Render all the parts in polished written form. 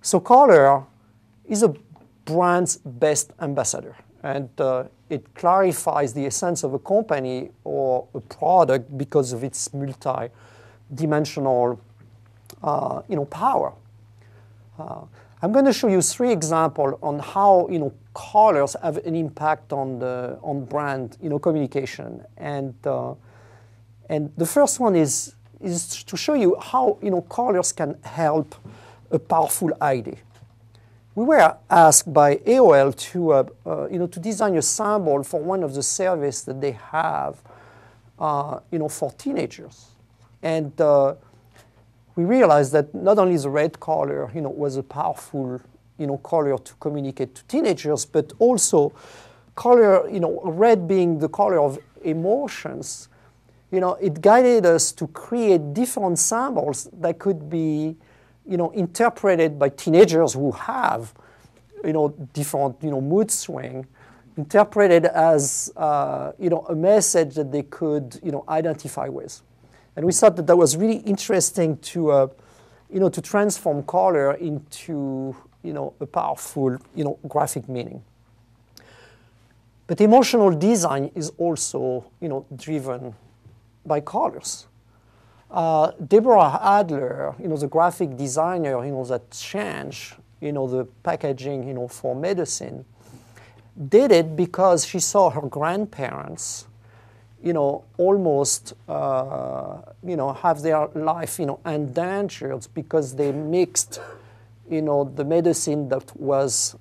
So color is a brand's best ambassador, and it clarifies the essence of a company or a product because of its multi-dimensional power. I'm going to show you 3 examples on how colors have an impact on brand communication, and the first one is to show you how colors can help a powerful idea. We were asked by AOL to design a symbol for one of the services that they have for teenagers, and we realized that not only the red color was a powerful color to communicate to teenagers, but also color, red being the color of emotions, it guided us to create different symbols that could be interpreted by teenagers who have different mood swing, interpreted as a message that they could identify with. And we thought that was really interesting to to transform color into a powerful graphic meaning. But emotional design is also driven by colors. Deborah Adler, the graphic designer that changed the packaging for medicine, did it because she saw her grandparents almost have their life endangered because they mixed the medicine that was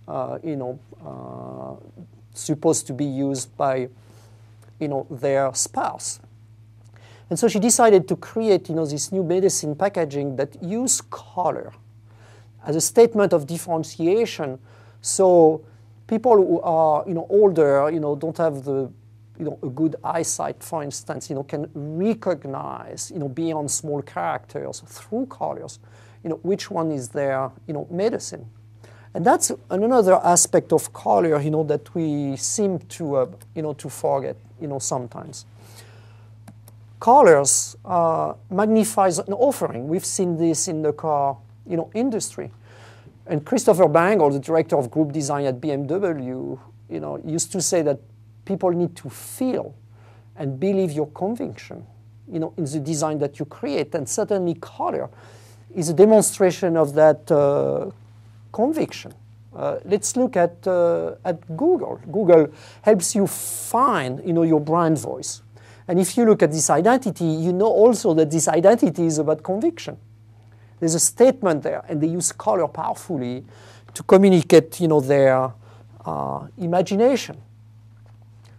supposed to be used by their spouse. And so she decided to create this new medicine packaging that used color as a statement of differentiation, so people who are older don't have the a good eyesight, for instance, can recognize beyond small characters through colors which one is their medicine. And that's another aspect of color that we seem to to forget sometimes. Colors magnifies an offering. We've seen this in the car industry. And Christopher Bangle, the director of group design at BMW, used to say that people need to feel and believe your conviction in the design that you create. And certainly color is a demonstration of that conviction. Let's look at Google. Google helps you find your brand voice. And if you look at this identity, you know also that this identity is about conviction. There's a statement there, and they use color powerfully to communicate their imagination.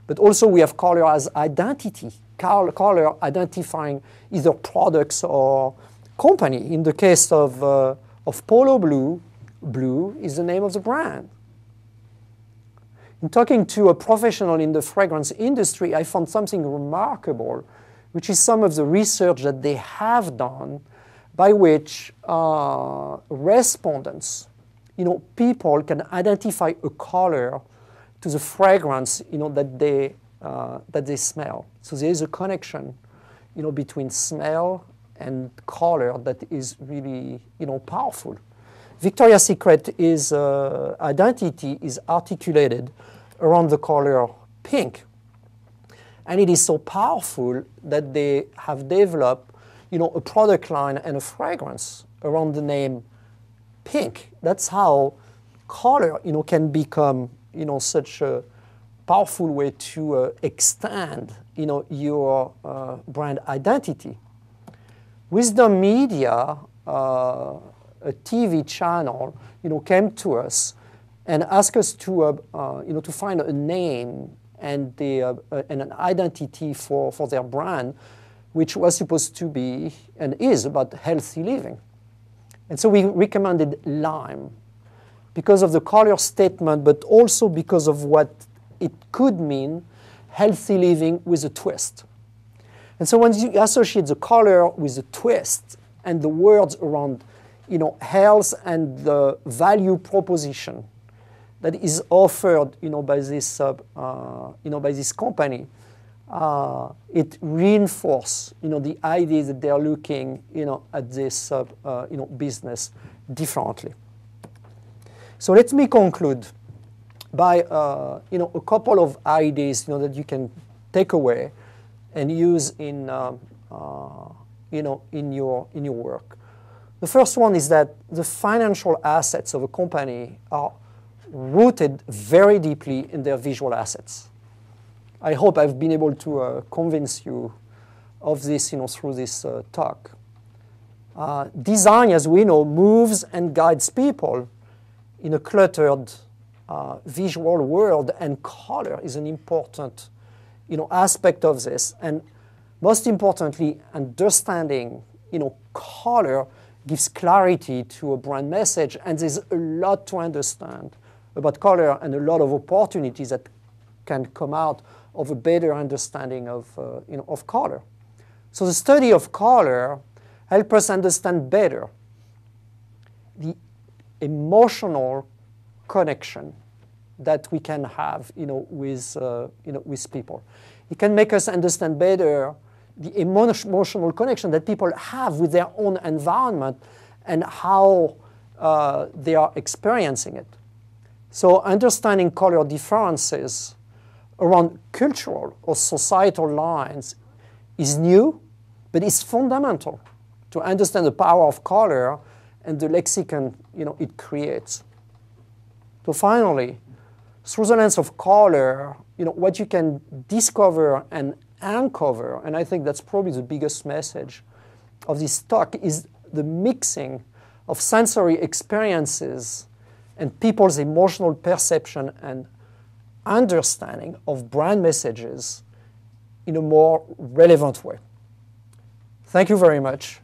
But also we have color as identity, color identifying either products or company. In the case of Polo Blue, blue is the name of the brand. In talking to a professional in the fragrance industry, I found something remarkable, which is some of the research that they have done by which respondents, people can identify a color to the fragrance, that they smell. So there is a connection, between smell and color that is really, powerful. Victoria's Secret is identity is articulated around the color pink, and it is so powerful that they have developed, a product line and a fragrance around the name pink. That's how color, can become, such a powerful way to extend, your brand identity. Wisdom Media, a TV channel, came to us and asked us to, to find a name and an identity for their brand, which was supposed to be and is about healthy living. And so we recommended lime because of the color statement, but also because of what it could mean, healthy living with a twist. And so when you associate the color with a twist and the words around health and the value proposition that is offered by this by this company, it reinforces the idea that they are looking at this business differently. So let me conclude by a couple of ideas that you can take away and use in in your work. The first one is that the financial assets of a company are rooted very deeply in their visual assets. I hope I've been able to convince you of this through this talk. Design, as we know, moves and guides people in a cluttered visual world, and color is an important aspect of this. And most importantly, understanding color gives clarity to a brand message, and there's a lot to understand about color and a lot of opportunities that can come out of a better understanding of color. So the study of color helps us understand better the emotional connection that we can have with people. It can make us understand better the emotional connection that people have with their own environment and how they are experiencing it. So understanding color differences around cultural or societal lines is new, but it's fundamental to understand the power of color and the lexicon it creates. So finally, through the lens of color, what you can discover and uncover, and I think that's probably the biggest message of this talk, is the mixing of sensory experiences and people's emotional perception and understanding of brand messages in a more relevant way. Thank you very much,